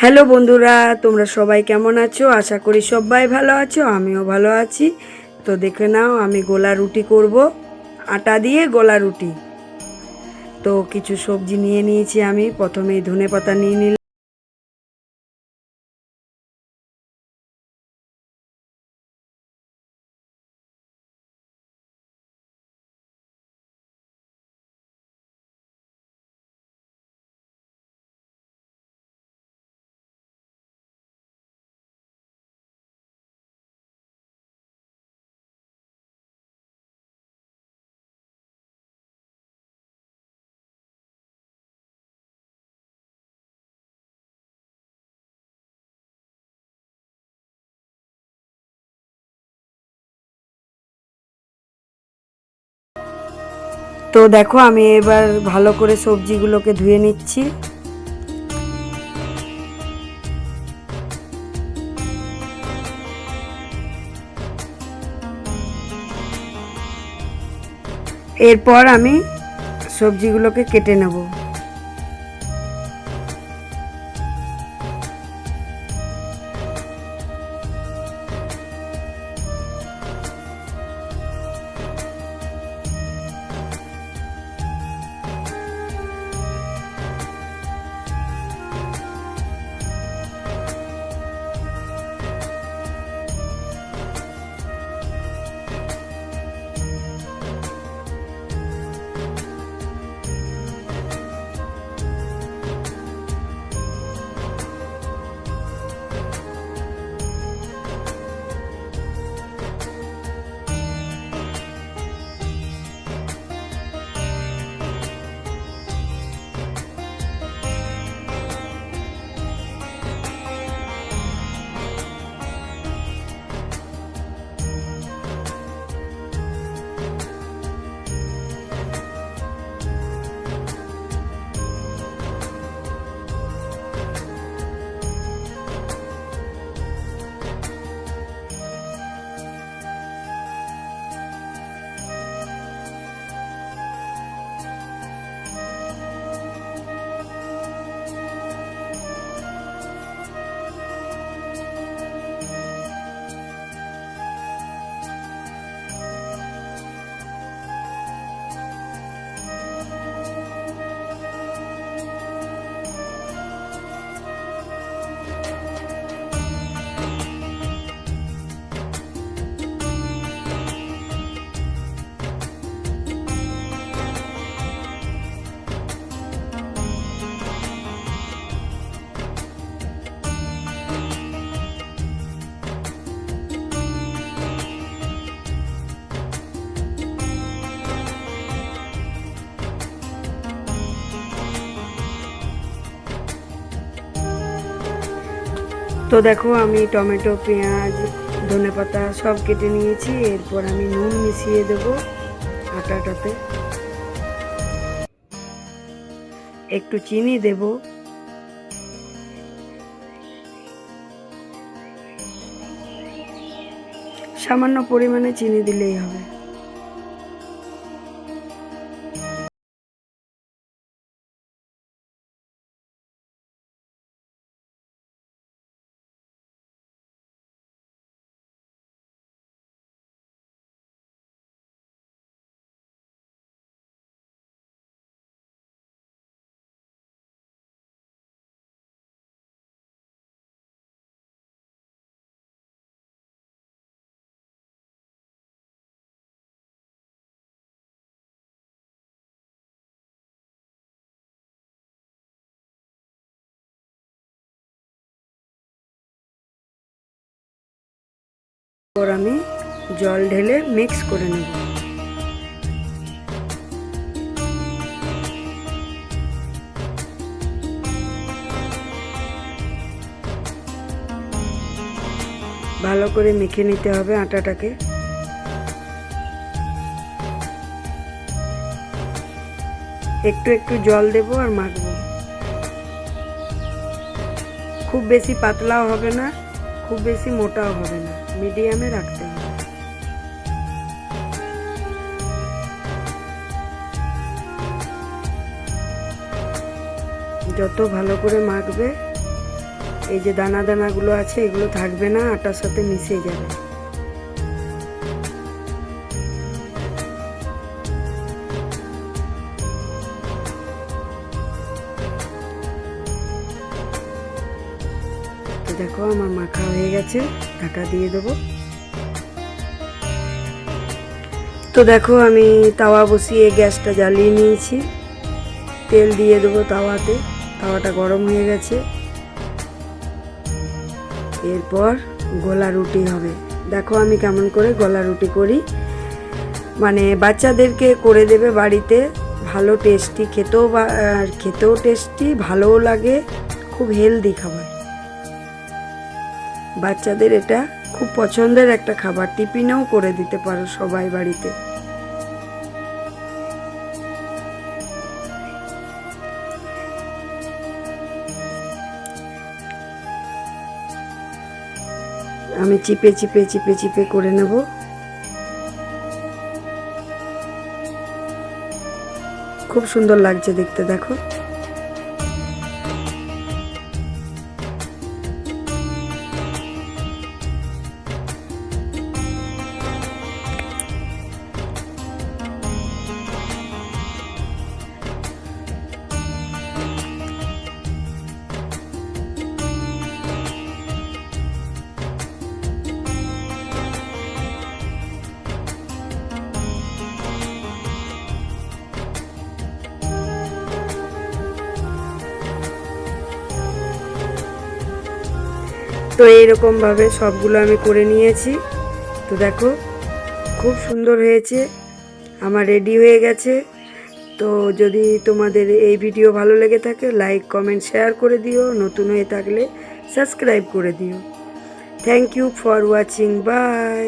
Hello বন্ধুরা, তোমরা সবাই কেমন আছো? আশা করি সবাই ভালো আছো, আমিও ভালো আছি। তো দেখে নাও, আমি গোলা রুটি করব, আটা দিয়ে গোলা রুটি। তো কিছু সবজি নিয়ে নিয়েছি। আমি প্রথমেই ধনেপাতা নিয়ে নিলাম। তো দেখো, আমি এবার ভালো করে সবজিগুলোকে ধুয়ে নিচ্ছি। এরপর আমি সবজিগুলোকে কেটে নেব। তো দেখো, আমি টমেটো, পেঁয়াজ, ধনেপাতা সব কেটে নিয়েছি। এরপর আমি নুন মিশিয়ে দেব আটাটাতে, একটু চিনি দেব, সামান্য পরিমাণে চিনি দিলেই হবে। এরপর আমি জল ঢেলে মিক্স করে নেব। ভালো করে মেখে নিতে হবে আটাটাকে। একটু একটু জল দেব আর মাখবো। খুব বেশি পাতলাও হবে না, খুব বেশি মোটাও হবে না, মিডিয়ামে রাখতে হবে। যত ভালো করে মাখবে এই যে দানা দানাগুলো আছে এগুলো থাকবে না, আটার সাথে মিশে যাবে। তো দেখো আমার মাখা হয়ে গেছে, ঢাকা দিয়ে দেবো। তো দেখো আমি তাওয়া বসিয়ে গ্যাসটা জ্বালিয়ে নিয়েছি, তেল দিয়ে দেবো তাওয়াতে। তাওয়াটা গরম হয়ে গেছে। এরপর গোলা রুটি হবে। দেখো আমি কেমন করে গোলা রুটি করি, মানে বাচ্চাদেরকে করে দেবে বাড়িতে। ভালো টেস্টি, খেতেও টেস্টি, ভালোও লাগে, খুব হেলদি খাবার। বাচ্চাদের এটা খুব পছন্দের একটা খাবার, টিফিনেও করে দিতে পারো সবাই বাড়িতে। আমি চিপে চিপে চিপে চিপে করে নেব। খুব সুন্দর লাগছে দেখতে, দেখো। তো এইরকমভাবে সবগুলো আমি করে নিয়েছি। তো দেখো খুব সুন্দর হয়েছে, আমার রেডি হয়ে গেছে। তো যদি তোমাদের এই ভিডিও ভালো লেগে থাকে লাইক কমেন্ট শেয়ার করে দিও, নতুন হয়ে থাকলে সাবস্ক্রাইব করে দিও। Thank you for watching, by.